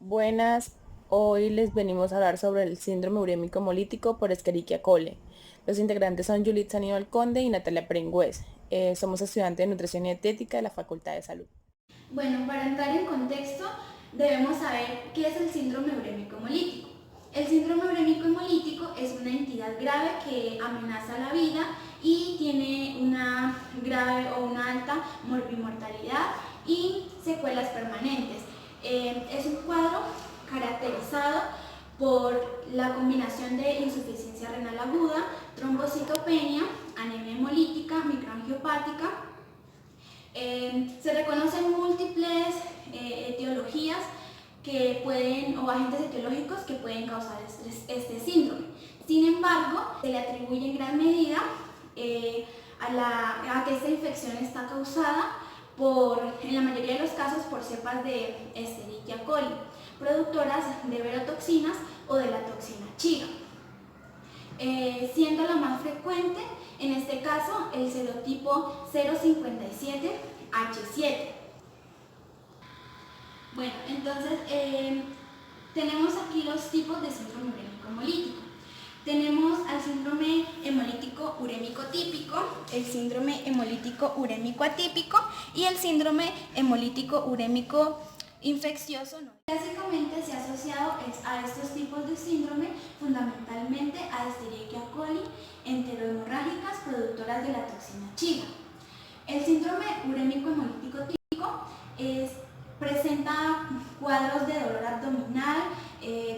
Buenas, hoy les venimos a hablar sobre el síndrome urémico hemolítico por Escherichia coli. Los integrantes son Yulitza Aníbal Conde y Natalia Pringües. Somos estudiantes de Nutrición y Dietética de la Facultad de Salud. Bueno, para entrar en contexto, debemos saber qué es el síndrome urémico hemolítico. El síndrome urémico hemolítico es una entidad grave que amenaza la vida y tiene una grave o una alta morbimortalidad y secuelas permanentes. Es un cuadro caracterizado por la combinación de insuficiencia renal aguda, trombocitopenia, anemia hemolítica, microangiopática. Se reconocen múltiples etiologías que pueden, o agentes etiológicos que pueden causar este síndrome. Sin embargo, se le atribuye en gran medida a que esta infección está causada en la mayoría de los casos por cepas de Escherichia coli, productoras de verotoxinas o de la toxina Chiga. Siendo la más frecuente, en este caso, el serotipo 057H7. Bueno, entonces tenemos aquí los tipos de síndrome urémico hemolítico. Tenemos al síndrome hemolítico urémico típico, el síndrome hemolítico urémico atípico y el síndrome hemolítico urémico infeccioso. Clásicamente se ha asociado a estos tipos de síndrome fundamentalmente a Escherichia coli enterohemorrágicas productoras de la toxina Chiga. El síndrome urémico hemolítico típico presenta cuadros de dolor abdominal,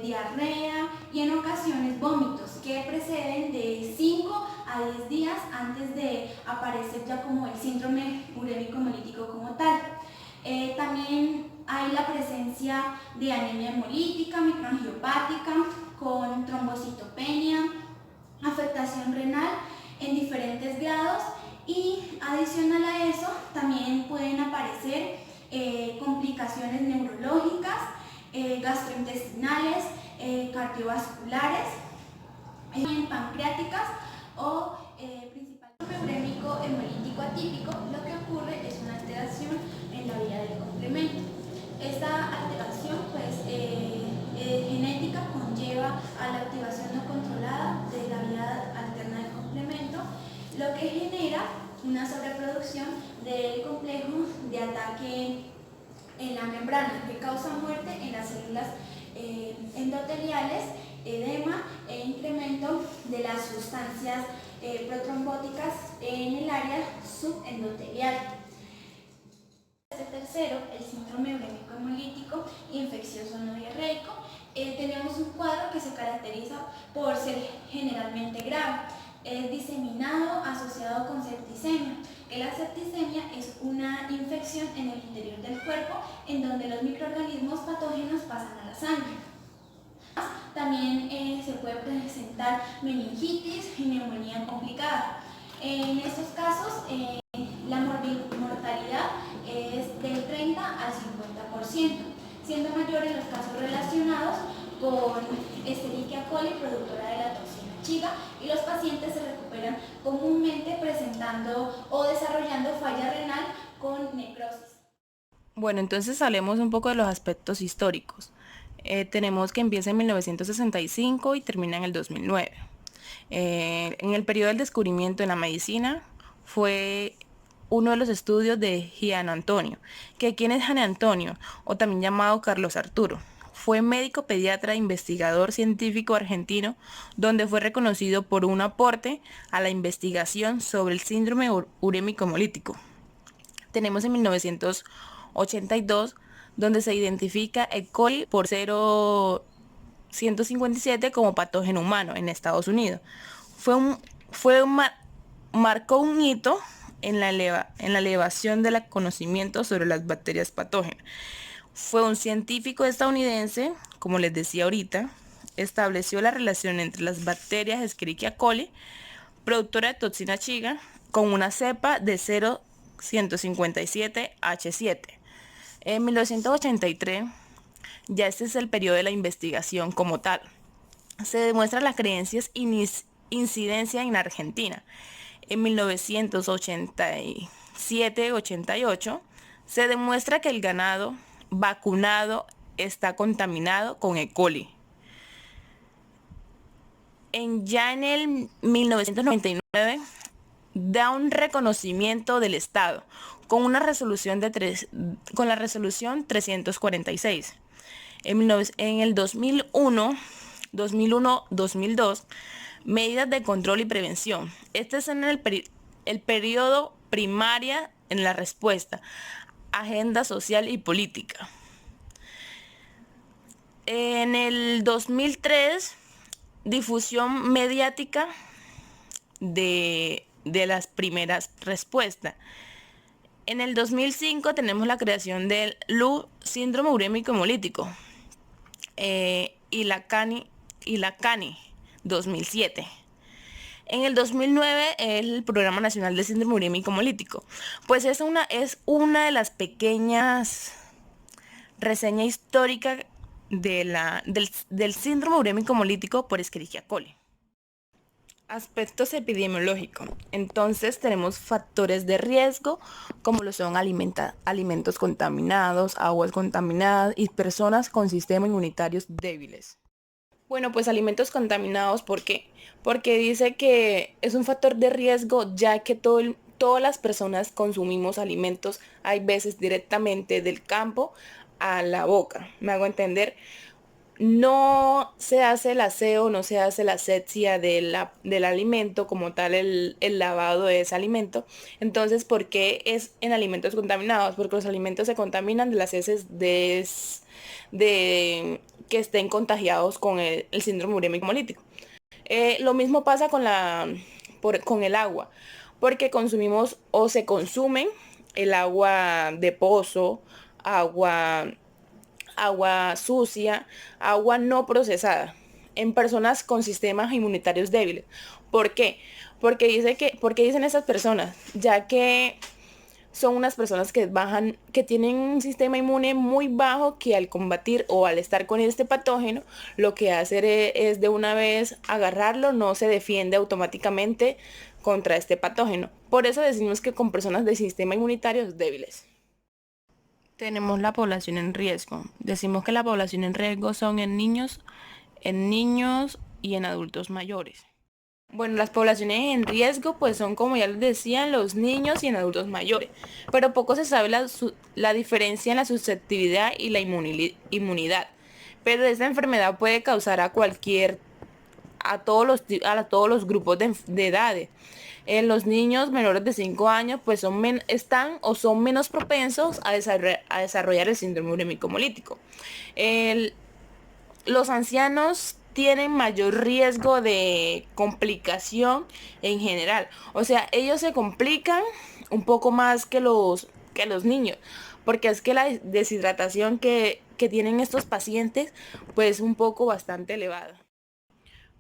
diarrea y en ocasiones vómitos que preceden de 5 a 10 días antes de aparecer ya como el síndrome urémico hemolítico como tal. También hay la presencia de anemia hemolítica, microangiopática, con trombocitopenia, afectación renal en diferentes grados y adicional a eso también pueden aparecer complicaciones neurológicas, gastrointestinales, cardiovasculares, pancreáticas o principalmente urémico hemolítico atípico. Lo que ocurre es una alteración en la vía del complemento. Esta alteración genética conlleva a la activación no controlada de la vía alterna del complemento, lo que genera una sobreproducción del complejo de ataque en la membrana que causa muerte en las células endoteliales, edema e incremento de las sustancias protrombóticas en el área subendotelial. Este tercero, el síndrome urémico hemolítico infeccioso no diarreico, tenemos un cuadro que se caracteriza por ser generalmente grave. Es diseminado asociado con septicemia. La septicemia es una infección en el interior del cuerpo en donde los microorganismos patógenos pasan a la sangre. También se puede presentar meningitis y neumonía complicada. En estos casos, la mortalidad es del 30 al 50%, siendo mayores los casos relacionados con Escherichia coli, productora de la toxina Chiga, y los pacientes se recuperan comúnmente presentando o desarrollando falla renal con necrosis. Bueno, entonces hablemos un poco de los aspectos históricos. Tenemos que empieza en 1965 y termina en el 2009. En el periodo del descubrimiento en la medicina fue uno de los estudios de Gian Antonio, que quién es Gian Antonio, o también llamado Carlos Arturo. Fue médico pediatra e investigador científico argentino, donde fue reconocido por un aporte a la investigación sobre el síndrome urémico hemolítico. Tenemos en 1982, donde se identifica E. coli por 0,157 como patógeno humano en Estados Unidos. Marcó un hito en la elevación del conocimiento sobre las bacterias patógenas. Fue un científico estadounidense, como les decía ahorita, estableció la relación entre las bacterias Escherichia coli, productora de toxina Chiga, con una cepa de 0,157H7. En 1983, ya este es el periodo de la investigación como tal. Se demuestra las creencias incidencia en Argentina. En 1987-88 se demuestra que el ganado vacunado está contaminado con E. coli. Ya en el 1999 da un reconocimiento del Estado con una resolución con la resolución 346. En el 2001-2002, medidas de control y prevención. Este es en el periodo primaria en la respuesta, agenda social y política. En el 2003, difusión mediática de las primeras respuestas. En el 2005 tenemos la creación del LU, síndrome urémico hemolítico, y la CANI 2007. En el 2009 el Programa Nacional de Síndrome Urémico Hemolítico. Pues es una de las pequeñas reseñas históricas del síndrome urémico hemolítico por Escherichia coli. Aspectos epidemiológicos. Entonces tenemos factores de riesgo como lo son alimentos contaminados, aguas contaminadas y personas con sistemas inmunitarios débiles. Bueno, pues alimentos contaminados, ¿por qué? Porque dice que es un factor de riesgo ya que todas las personas consumimos alimentos, hay veces directamente del campo a la boca. ¿Me hago entender? No se hace el aseo, no se hace la asepsia del alimento como tal, el lavado de ese alimento. Entonces, ¿por qué es en alimentos contaminados? Porque los alimentos se contaminan de las heces de que estén contagiados con el síndrome urémico hemolítico. Lo mismo pasa con el agua, porque consumimos o se consumen el agua de pozo, agua sucia, agua no procesada en personas con sistemas inmunitarios débiles. ¿Por qué? Porque dicen esas personas, ya que son unas personas que tienen un sistema inmune muy bajo, que al combatir o al estar con este patógeno, lo que hace es de una vez agarrarlo, no se defiende automáticamente contra este patógeno. Por eso decimos que con personas de sistema inmunitario débiles. Tenemos la población en riesgo. Decimos que la población en riesgo son en niños y en adultos mayores. Bueno, las poblaciones en riesgo pues son, como ya les decía, los niños y en adultos mayores. Pero poco se sabe la diferencia en la susceptibilidad y la inmunidad. Pero esta enfermedad puede causar a todos los grupos de edades. En los niños menores de 5 años pues son menos propensos a desarrollar el síndrome urémico hemolítico. Los ancianos tienen mayor riesgo de complicación en general. O sea, ellos se complican un poco más que los niños, porque es que la deshidratación que tienen estos pacientes pues un poco bastante elevada.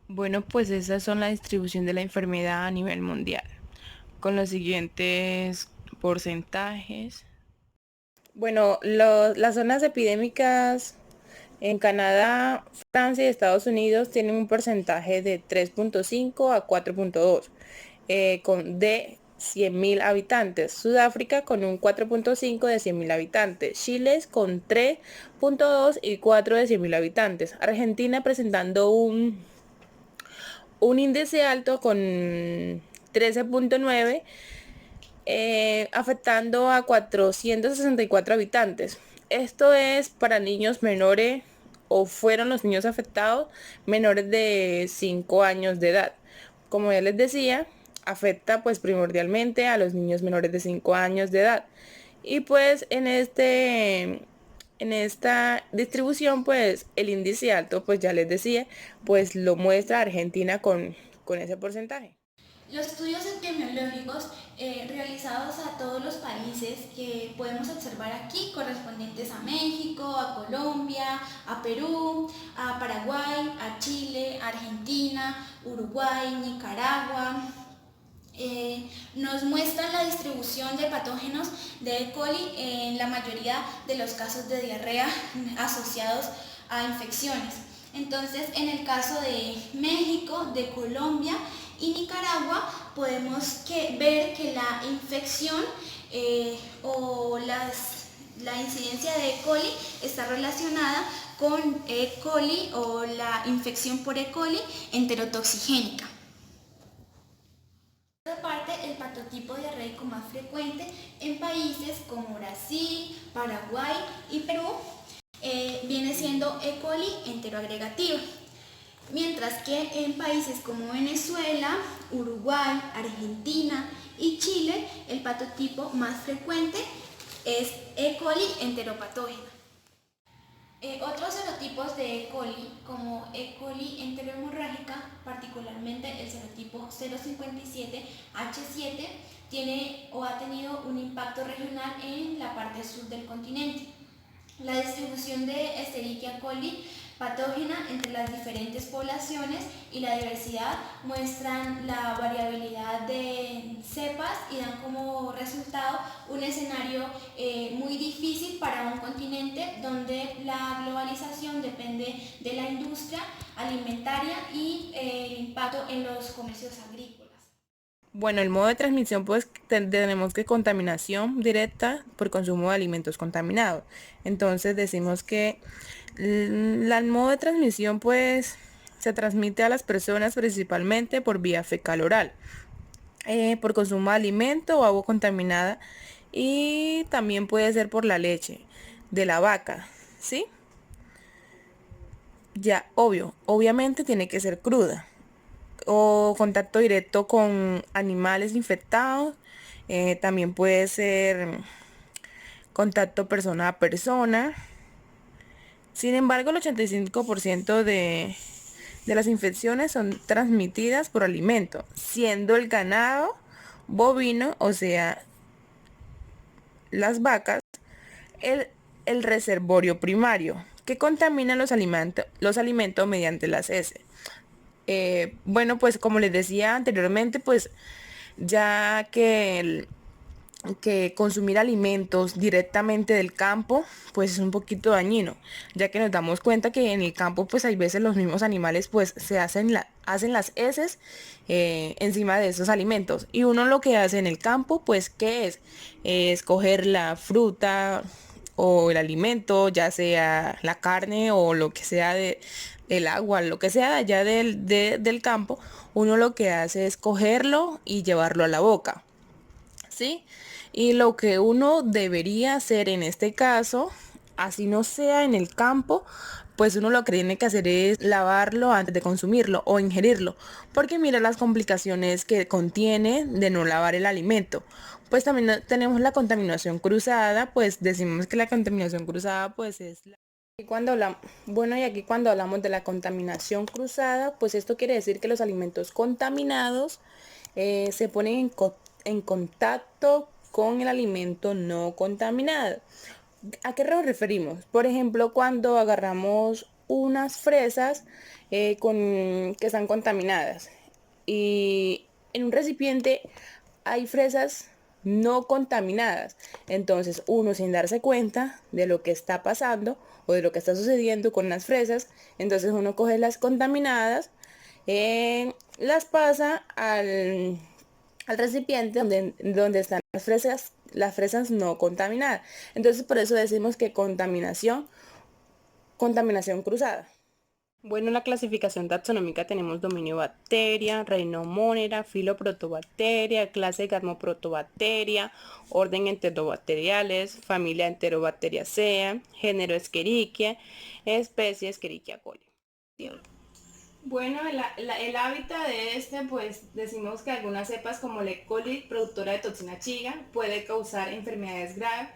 Bueno, pues esas son la distribución de la enfermedad a nivel mundial, con los siguientes porcentajes. Bueno, las zonas epidémicas en Canadá, Francia y Estados Unidos tienen un porcentaje de 3.5 a 4.2 de 100.000 habitantes. Sudáfrica con un 4.5 de 100.000 habitantes. Chile con 3.2 y 4 de 100.000 habitantes. Argentina presentando un índice alto con 13.9, afectando a 464 habitantes. Esto es para niños menores, o fueron los niños afectados menores de 5 años de edad. Como ya les decía, afecta pues primordialmente a los niños menores de 5 años de edad. Y pues en esta distribución pues el índice alto, pues ya les decía, pues lo muestra Argentina con ese porcentaje. Los estudios epidemiológicos realizados a todos los países que podemos observar aquí, correspondientes a México, a Colombia, a Perú, a Paraguay, a Chile, Argentina, Uruguay, Nicaragua, nos muestran la distribución de patógenos de E. coli en la mayoría de los casos de diarrea asociados a infecciones. Entonces, en el caso de México, de Colombia y Nicaragua, podemos ver que la infección o La incidencia de E. coli está relacionada con E. coli o la infección por E. coli enterotoxigénica. Por otra parte, el patotipo diarreico más frecuente en países como Brasil, Paraguay y Perú viene siendo E. coli enteroagregativa. Mientras que en países como Venezuela, Uruguay, Argentina y Chile, el patotipo más frecuente es E. coli enteropatógena. Otros serotipos de E. coli, como E. coli enterohemorrágica, particularmente el serotipo 057H7, tiene o ha tenido un impacto regional en la parte sur del continente. La distribución de Escherichia coli patógena entre las diferentes poblaciones y la diversidad muestran la variabilidad de cepas y dan como resultado un escenario muy difícil para un continente donde la globalización depende de la industria alimentaria y el impacto en los comercios agrícolas. Bueno, el modo de transmisión, pues tenemos que contaminación directa por consumo de alimentos contaminados. Entonces decimos que el modo de transmisión, pues se transmite a las personas principalmente por vía fecal oral, por consumo de alimento o agua contaminada, y también puede ser por la leche de la vaca, ¿sí? Ya, obviamente tiene que ser cruda, o contacto directo con animales infectados. También puede ser contacto persona a persona. Sin embargo, el 85% de las infecciones son transmitidas por alimento, siendo el ganado bovino, o sea, las vacas, el reservorio primario que contamina los alimentos mediante las heces. Bueno, pues como les decía anteriormente, pues ya que consumir alimentos directamente del campo pues es un poquito dañino, ya que nos damos cuenta que en el campo pues hay veces los mismos animales pues se hacen las heces encima de esos alimentos, y uno lo que hace en el campo pues ¿qué es? Es coger la fruta o el alimento, ya sea la carne o lo que sea el agua, lo que sea de allá del campo. Uno lo que hace es cogerlo y llevarlo a la boca, ¿sí? Y lo que uno debería hacer en este caso, así no sea en el campo, pues uno lo que tiene que hacer es lavarlo antes de consumirlo o ingerirlo, porque mira las complicaciones que contiene de no lavar el alimento. Pues también tenemos la contaminación cruzada, pues decimos que la contaminación cruzada pues es y aquí cuando hablamos de la contaminación cruzada, pues esto quiere decir que los alimentos contaminados se ponen en contacto con el alimento no contaminado. ¿A qué nos referimos? Por ejemplo, cuando agarramos unas fresas que están contaminadas y en un recipiente hay fresas no contaminadas. Entonces uno, sin darse cuenta de lo que está pasando o de lo que está sucediendo con las fresas, entonces uno coge las contaminadas, las pasa al recipiente donde están las fresas no contaminadas. Entonces por eso decimos que contaminación cruzada. Bueno, en la clasificación taxonómica tenemos dominio bacteria, reino monera, filo protobacteria, clase Garmoprotobacteria, orden enterobacteriales, familia Enterobacteriaceae, género Escherichia, especie Escherichia coli. Bueno, el hábitat de pues decimos que algunas cepas como la E. coli, productora de toxina chiga, puede causar enfermedades graves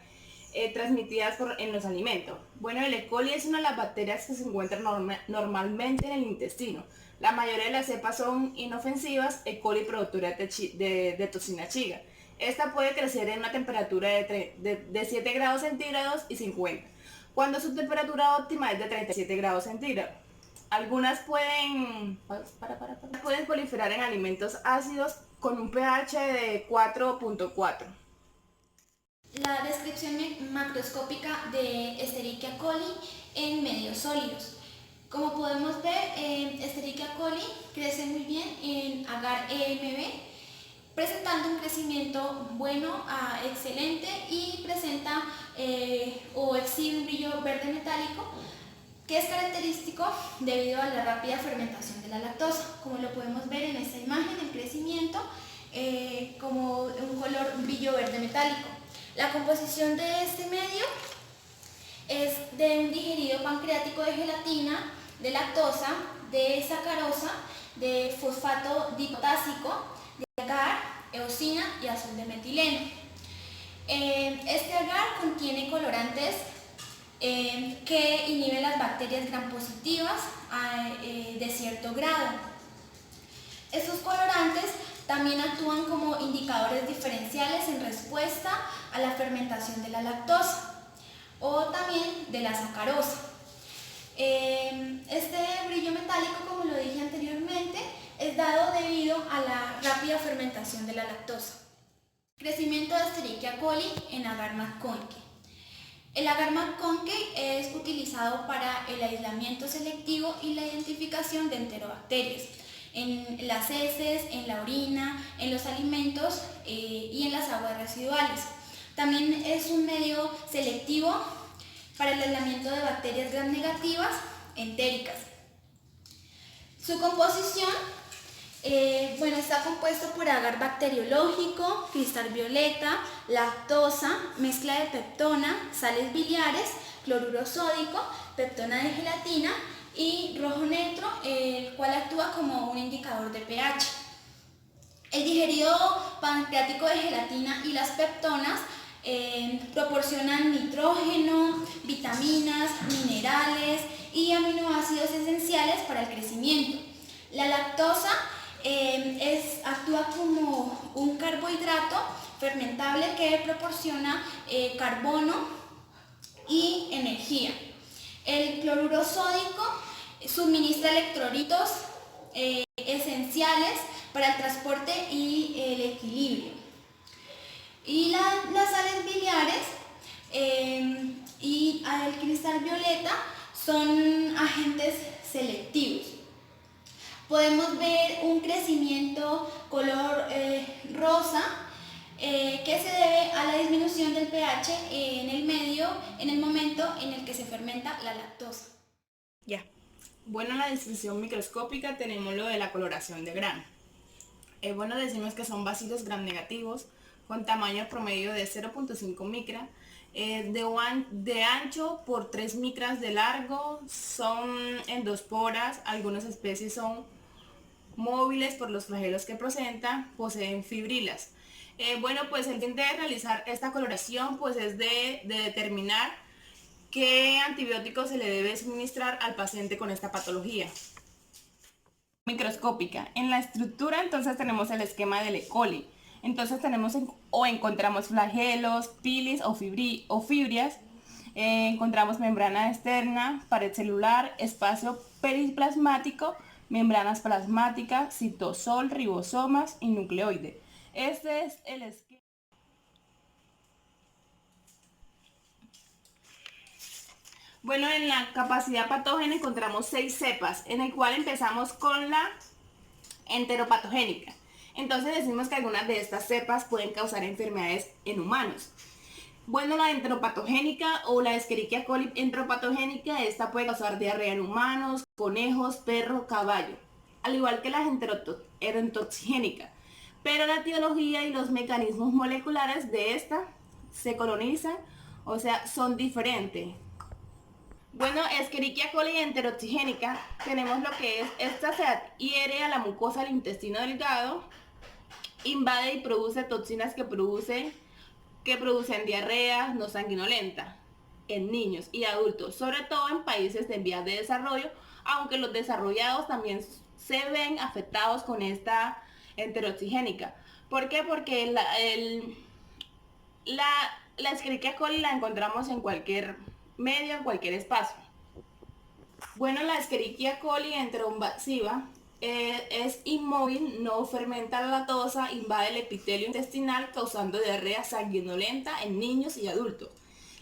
transmitidas en los alimentos. Bueno, el E. coli es una de las bacterias que se encuentran normalmente en el intestino. La mayoría de las cepas son inofensivas. E. coli productora de toxina chiga. Esta puede crecer en una temperatura de 7 grados centígrados y 50, cuando su temperatura óptima es de 37 grados centígrados. Algunas pueden proliferar en alimentos ácidos con un pH de 4.4. La descripción macroscópica de Escherichia coli en medios sólidos. Como podemos ver, Escherichia coli crece muy bien en agar EMB, presentando un crecimiento bueno a excelente, y presenta o exhibe un brillo verde metálico que es característico debido a la rápida fermentación de la lactosa, como lo podemos ver en esta imagen, el crecimiento como un color brillo verde metálico. La composición de este medio es de un digerido pancreático de gelatina, de lactosa, de sacarosa, de fosfato dipotásico, de agar, eosina y azul de metileno. Este agar contiene colorantes que inhiben las bacterias gram positivas de cierto grado. Estos colorantes también actúan como indicadores diferenciales en respuesta a la fermentación de la lactosa o también de la sacarosa. Este brillo metálico, como lo dije anteriormente, es dado debido a la rápida fermentación de la lactosa. Crecimiento de Escherichia coli en agar McConkey. El agar McConkey es utilizado para el aislamiento selectivo y la identificación de enterobacterias en las heces, en la orina, en los alimentos y en las aguas residuales. También es un medio selectivo para el aislamiento de bacterias gram negativas entéricas. Su composición está compuesto por agar bacteriológico, cristal violeta, lactosa, mezcla de peptona, sales biliares, cloruro sódico, peptona de gelatina y rojo neutro, el cual actúa como un indicador de pH. El digerido pancreático de gelatina y las peptonas proporcionan nitrógeno, vitaminas, minerales y aminoácidos esenciales para el crecimiento. La lactosa actúa como un carbohidrato fermentable que proporciona carbono y energía. El cloruro sódico suministra electrolitos esenciales para el transporte y el equilibrio. Y las sales biliares y el cristal violeta son agentes selectivos. Podemos ver un crecimiento color rosa que se debe a la disminución del pH en el medio en el momento en el que se fermenta la lactosa. Ya. Bueno, en la descripción microscópica tenemos lo de la coloración de grano. Decimos que son basilos gram negativos con tamaño promedio de 0.5 micra, de ancho por 3 micras de largo, son endosporas, algunas especies son móviles por los flagelos que presentan, poseen fibrilas. El fin de realizar esta coloración pues es de determinar qué antibiótico se le debe suministrar al paciente con esta patología. Microscópica. En la estructura entonces tenemos el esquema del E. coli. Entonces encontramos flagelos, pilis o fibrias, encontramos membrana externa, pared celular, espacio periplasmático, membranas plasmáticas, citosol, ribosomas y nucleoide. Este es el esquema. En la capacidad patógena encontramos 6 cepas, en el cual empezamos con la enteropatogénica. Entonces decimos que algunas de estas cepas pueden causar enfermedades en humanos. La enteropatogénica o la Escherichia coli enteropatogénica, esta puede causar diarrea en humanos, conejos, perro, caballo, al igual que la enterotoxigénica. Pero la etiología y los mecanismos moleculares de esta se colonizan, son diferentes. Escherichia coli enterotoxigénica, tenemos lo que es, esta se adhiere a la mucosa del intestino delgado, invade y produce toxinas que producen diarrea no sanguinolenta en niños y adultos, sobre todo en países en vías de desarrollo, aunque los desarrollados también se ven afectados con esta enterotoxigénica. ¿Por qué? Porque la Escherichia coli la encontramos en cualquier medio, en cualquier espacio. La Escherichia coli enteroinvasiva es inmóvil, no fermenta la lactosa, invade el epitelio intestinal causando diarrea sanguinolenta en niños y adultos.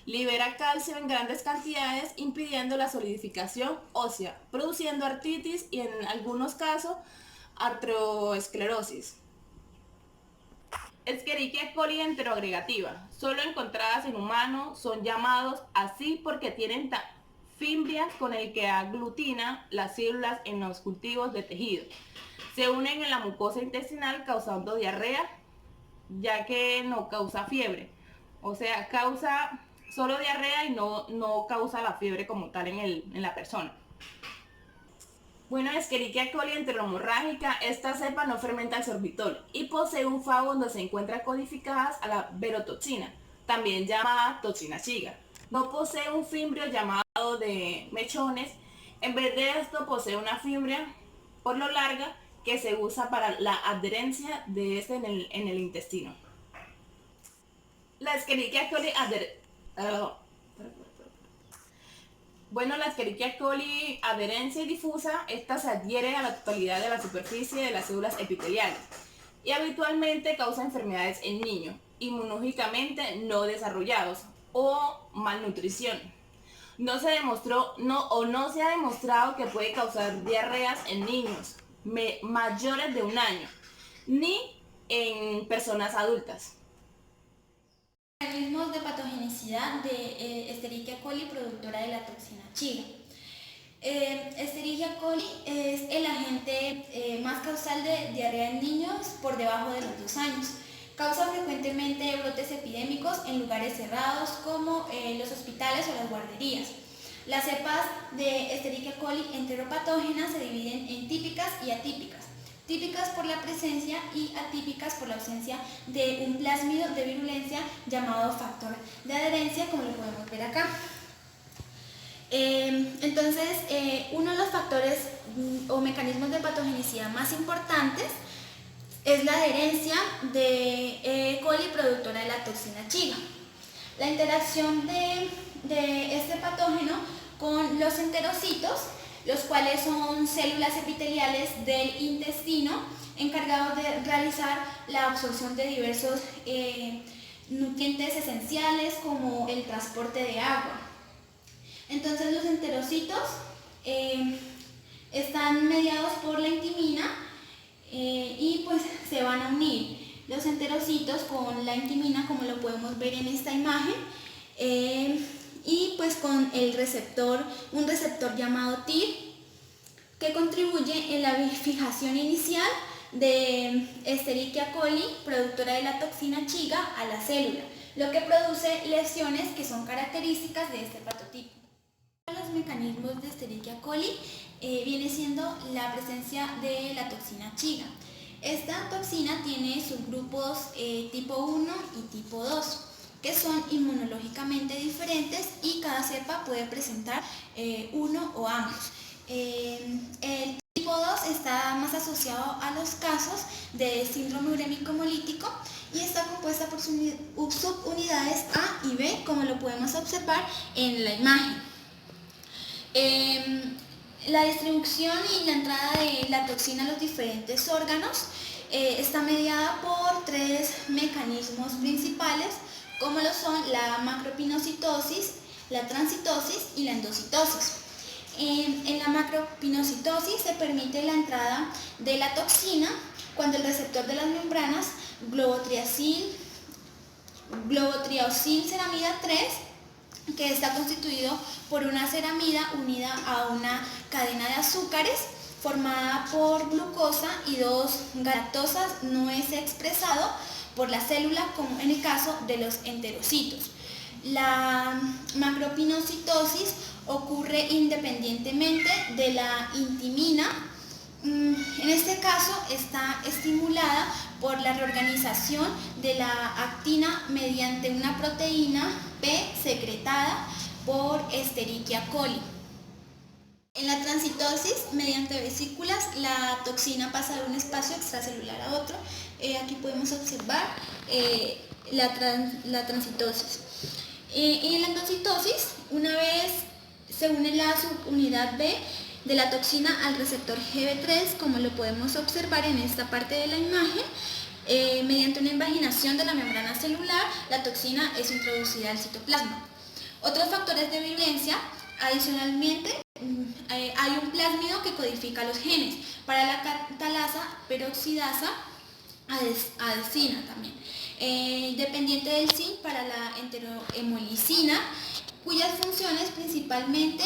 Libera calcio en grandes cantidades impidiendo la solidificación ósea, produciendo artritis y en algunos casos artroesclerosis. Escherichia coli enteroagregativa, solo encontradas en humanos, son llamados así porque tienen fimbrias con el que aglutina las células en los cultivos de tejido. Se unen en la mucosa intestinal causando diarrea, ya que no causa fiebre. O sea, causa solo diarrea y no causa la fiebre como tal en la persona. Bueno, Escherichia coli enteromorrágica, esta cepa no fermenta el sorbitol y posee un fago donde se encuentran codificadas a la verotoxina, también llamada toxina Shiga. No posee un fimbrio llamado de mechones, en vez de esto posee una fimbria por lo larga que se usa para la adherencia de este en el intestino. La Escherichia coli Bueno, la Escherichia coli adherencia y difusa, esta se adhiere a la totalidad de la superficie de las células epiteliales y habitualmente causa enfermedades en niños, inmunológicamente no desarrollados o malnutrición. No se ha demostrado que puede causar diarreas en niños mayores de 1 año, ni en personas adultas. Mecanismos de patogenicidad de Escherichia coli productora de la toxina Shiga. Escherichia coli es el agente más causal de diarrea en niños por debajo de los 2 años. Causa frecuentemente brotes epidémicos en lugares cerrados como los hospitales o las guarderías. Las cepas de Escherichia coli enteropatógenas se dividen en típicas y atípicas. Típicas por la presencia y atípicas por la ausencia de un plásmido de virulencia llamado factor de adherencia, como lo podemos ver acá. Entonces, uno de los factores o mecanismos de patogenicidad más importantes es la adherencia de E. coli productora de la toxina Shiga. La interacción de este patógeno con los enterocitos, los cuales son células epiteliales del intestino encargados de realizar la absorción de diversos nutrientes esenciales como el transporte de agua. Entonces los enterocitos están mediados por la intimina y pues se van a unir los enterocitos con la intimina, como lo podemos ver en esta imagen, y pues con el receptor, un receptor llamado TIR, que contribuye en la fijación inicial de Escherichia coli, productora de la toxina Shiga, a la célula, lo que produce lesiones que son características de este patotipo. Uno de los mecanismos de Escherichia coli viene siendo la presencia de la toxina Shiga. Esta toxina tiene subgrupos tipo 1 y tipo 2, que son inmunológicamente diferentes y cada cepa puede presentar uno o ambos. El tipo 2 está más asociado a los casos de síndrome urémico hemolítico y está compuesta por subunidades A y B, como lo podemos observar en la imagen. La distribución y la entrada de la toxina a los diferentes órganos está mediada por 3 mecanismos principales, como lo son la macropinocitosis, la transitosis y la endocitosis. En la macropinocitosis se permite la entrada de la toxina cuando el receptor de las membranas globotriaosina-ceramida 3, que está constituido por una ceramida unida a una cadena de azúcares formada por glucosa y 2 galactosas, no es expresado por la célula como en el caso de los enterocitos. La macropinocitosis ocurre independientemente de la intimina. En este caso está estimulada por la reorganización de la actina mediante una proteína P secretada por Escherichia coli. En la transitosis, mediante vesículas, la toxina pasa de un espacio extracelular a otro. Aquí podemos observar la transitosis. Y en la endocitosis, una vez se une la subunidad B de la toxina al receptor GB3, como lo podemos observar en esta parte de la imagen, mediante una invaginación de la membrana celular, la toxina es introducida al citoplasma. Otros factores de virulencia, adicionalmente, hay un plásmido que codifica los genes para la catalasa peroxidasa adesina también, dependiente del zinc para la enterohemolicina, cuyas funciones principalmente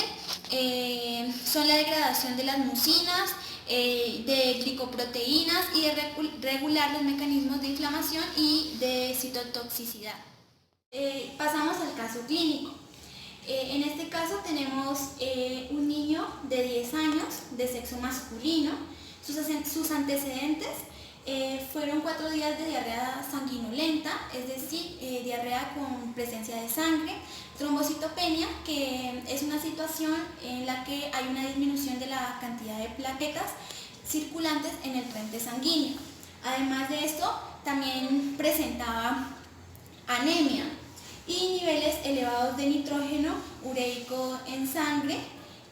son la degradación de las mucinas, de glicoproteínas y de regular los mecanismos de inflamación y de citotoxicidad. Pasamos al caso clínico. En este caso tenemos un niño de 10 años de sexo masculino. Sus antecedentes fueron 4 días de diarrea sanguinolenta, es decir, diarrea con presencia de sangre, trombocitopenia, que es una situación en la que hay una disminución de la cantidad de plaquetas circulantes en el torrente sanguíneo. Además de esto, también presentaba anemia y niveles elevados de nitrógeno ureico en sangre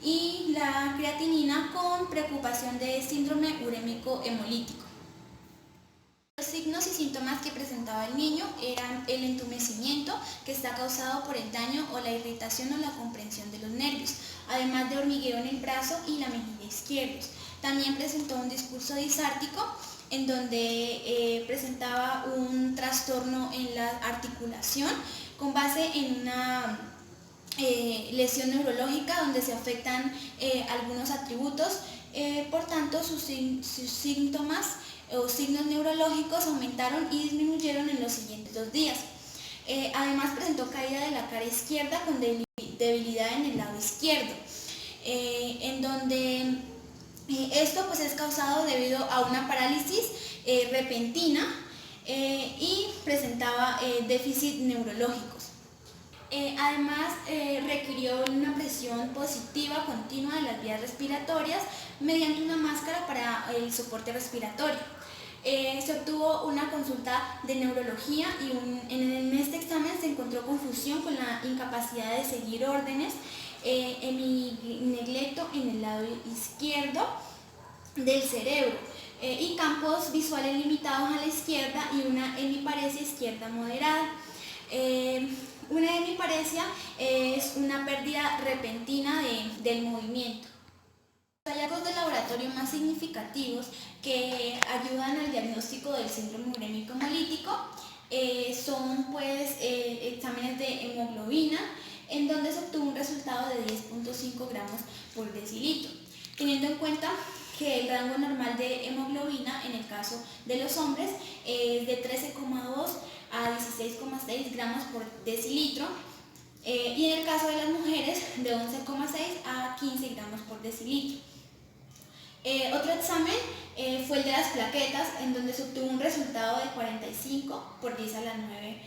y la creatinina con preocupación de síndrome urémico hemolítico. Los signos y síntomas que presentaba el niño eran el entumecimiento, que está causado por el daño o la irritación o la comprensión de los nervios, además de hormigueo en el brazo y la mejilla izquierdos. También presentó un discurso disártico, en donde presentaba un trastorno en la articulación con base en una lesión neurológica donde se afectan algunos atributos, por tanto sus síntomas o signos neurológicos aumentaron y disminuyeron en los siguientes 2 días. Además presentó caída de la cara izquierda con debilidad en el lado izquierdo, en donde esto pues es causado debido a una parálisis repentina y presentaba déficit neurológicos. Además requirió una presión positiva continua de las vías respiratorias mediante una máscara para el soporte respiratorio. Se obtuvo una consulta de neurología y en este examen se encontró confusión con la incapacidad de seguir órdenes, heminegleto en el lado izquierdo del cerebro y campos visuales limitados a la izquierda y una hemiparesia izquierda moderada. Una hemiparesia es una pérdida repentina del movimiento. Los hallazgos de laboratorio más significativos que ayudan al diagnóstico del síndrome urémico hemolítico son pues exámenes de hemoglobina, en donde se obtuvo un resultado de 10.5 gramos por decilitro, teniendo en cuenta que el rango normal de hemoglobina en el caso de los hombres es de 13,2 a 16,6 gramos por decilitro y en el caso de las mujeres de 11,6 a 15 gramos por decilitro. Otro examen fue el de las plaquetas, en donde se obtuvo un resultado de 45 por 10 a la 9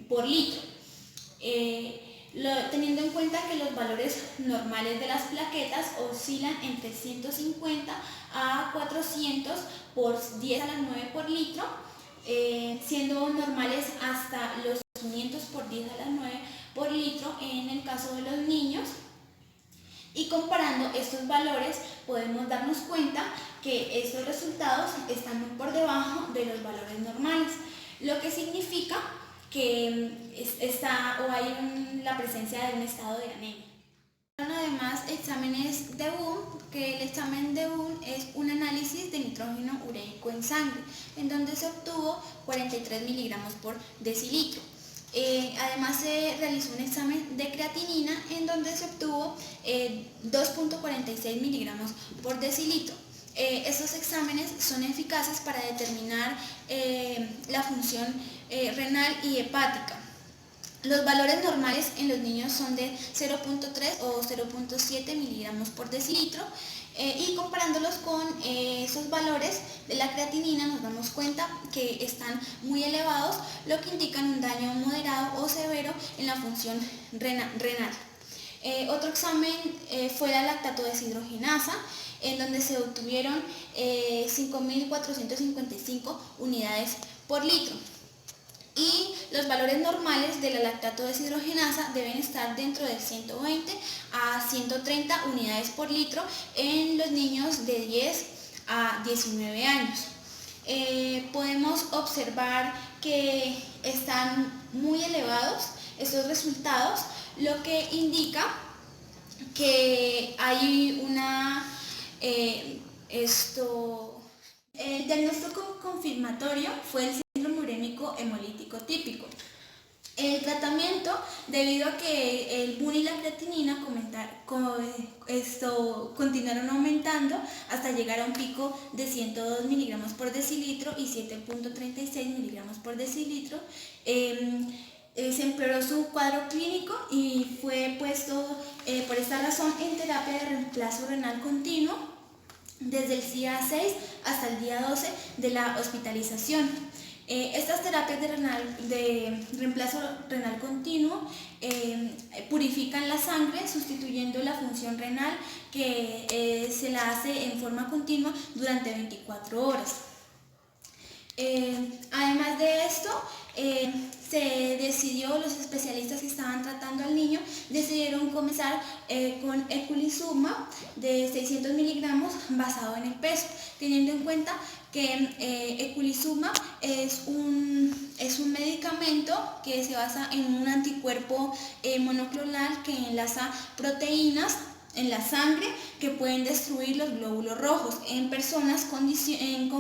por litro. Teniendo en cuenta que los valores normales de las plaquetas oscilan entre 150 a 400 por 10 a la 9 por litro, siendo normales hasta los 500 por 10 a la 9 por litro en el caso de los niños. Y comparando estos valores podemos darnos cuenta que estos resultados están muy por debajo de los valores normales, lo que significa que hay la presencia de un estado de anemia. Además, exámenes de Boone, que el examen de Boone es un análisis de nitrógeno ureico en sangre, en donde se obtuvo 43 miligramos por decilitro. Además se realizó un examen de creatinina, en donde se obtuvo 2.46 miligramos por decilitro. Estos exámenes son eficaces para determinar la función renal y hepática. Los valores normales en los niños son de 0.3 o 0.7 miligramos por decilitro y comparándolos con esos valores de la creatinina nos damos cuenta que están muy elevados, lo que indica un daño moderado o severo en la función renal. Otro examen fue la lactato deshidrogenasa, en donde se obtuvieron 5.455 unidades por litro. Y los valores normales de la lactato deshidrogenasa deben estar dentro de 120 a 130 unidades por litro en los niños de 10 a 19 años. Podemos observar que están muy elevados estos resultados, lo que indica que hay una El diagnóstico confirmatorio fue el síndrome urémico hemolítico típico. El tratamiento, debido a que el BUN y la creatinina continuaron aumentando hasta llegar a un pico de 102 miligramos por decilitro y 7.36 miligramos por decilitro, se empeoró su cuadro clínico y fue puesto por esta razón en terapia de reemplazo renal continuo desde el día 6 hasta el día 12 de la hospitalización. Estas terapias de reemplazo renal continuo purifican la sangre sustituyendo la función renal que se la hace en forma continua durante 24 horas. Además de esto, se decidió, los especialistas que estaban tratando al niño decidieron comenzar con eculizumab de 600 miligramos basado en el peso, teniendo en cuenta que eculizumab es un medicamento que se basa en un anticuerpo monoclonal que enlaza proteínas en la sangre que pueden destruir los glóbulos rojos en personas con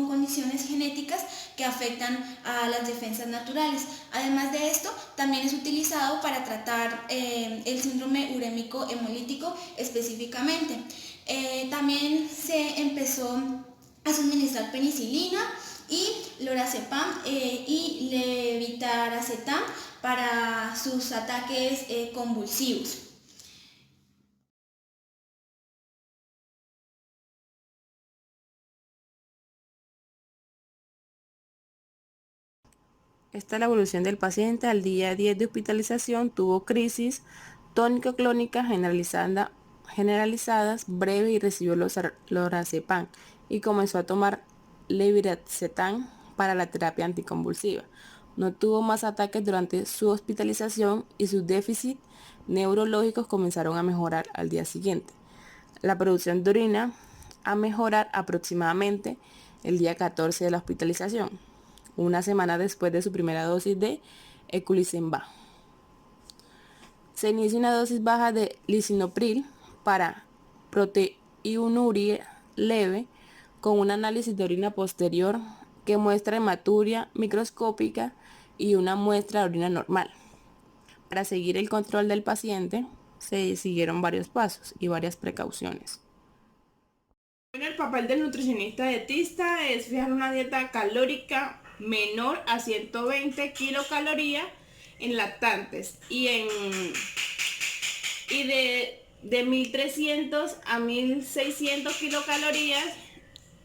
condiciones genéticas que afectan a las defensas naturales. Además de esto, también es utilizado para tratar el síndrome urémico hemolítico específicamente. También se empezó a suministrar penicilina y lorazepam y levitiracetam para sus ataques convulsivos. Esta es la evolución del paciente. Al día 10 de hospitalización tuvo crisis tónico-clónicas generalizadas breve y recibió lorazepam y comenzó a tomar levetiracetam para la terapia anticonvulsiva. No tuvo más ataques durante su hospitalización y sus déficits neurológicos comenzaron a mejorar al día siguiente. La producción de orina a mejorar aproximadamente el día 14 de la hospitalización, una semana después de su primera dosis de eculizumab. Se inicia una dosis baja de lisinopril para proteinuria leve con un análisis de orina posterior que muestra hematuria microscópica y una muestra de orina normal. Para seguir el control del paciente se siguieron varios pasos y varias precauciones. Bueno, el papel del nutricionista dietista es fijar una dieta calórica menor a 120 kilocalorías en lactantes y de 1300 a 1600 kilocalorías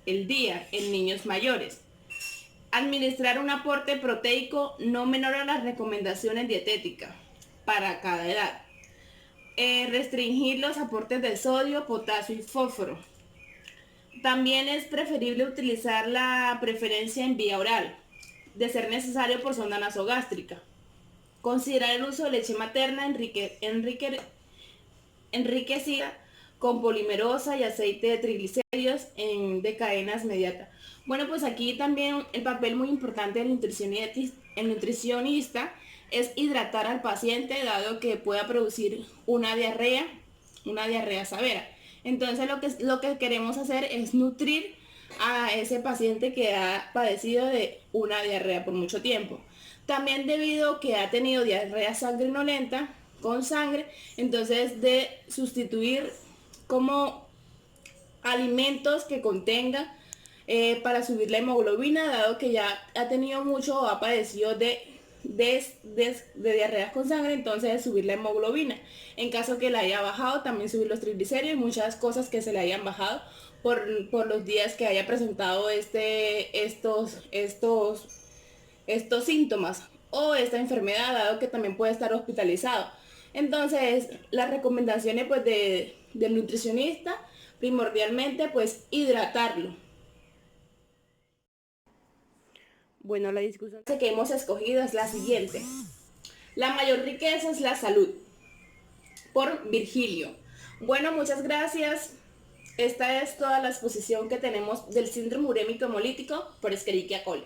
el día en niños mayores. Administrar un aporte proteico no menor a las recomendaciones dietéticas para cada edad. Restringir los aportes de sodio, potasio y fósforo. También es preferible utilizar la preferencia en vía oral, de ser necesario por sonda nasogástrica. Considerar el uso de leche materna enriquecida con polimerosa y aceite de triglicéridos de cadenas mediatas. Bueno, pues aquí también el papel muy importante del nutricionista es hidratar al paciente, dado que pueda producir una diarrea severa. Entonces lo que queremos hacer es nutrir a ese paciente que ha padecido de una diarrea por mucho tiempo. También debido a que ha tenido diarrea sanguinolenta con sangre, entonces de sustituir como alimentos que contengan para subir la hemoglobina, dado que ya ha tenido mucho o ha padecido de diarreas con sangre, entonces subir la hemoglobina. En caso que la haya bajado, también subir los triglicéridos y muchas cosas que se le hayan bajado por los días que haya presentado estos síntomas o esta enfermedad, dado que también puede estar hospitalizado. Entonces las recomendaciones pues del nutricionista, primordialmente pues hidratarlo. Bueno, la discusión que hemos escogido es la siguiente. La mayor riqueza es la salud, por Virgilio. Bueno, muchas gracias. Esta es toda la exposición que tenemos del síndrome urémico hemolítico por Escherichia coli.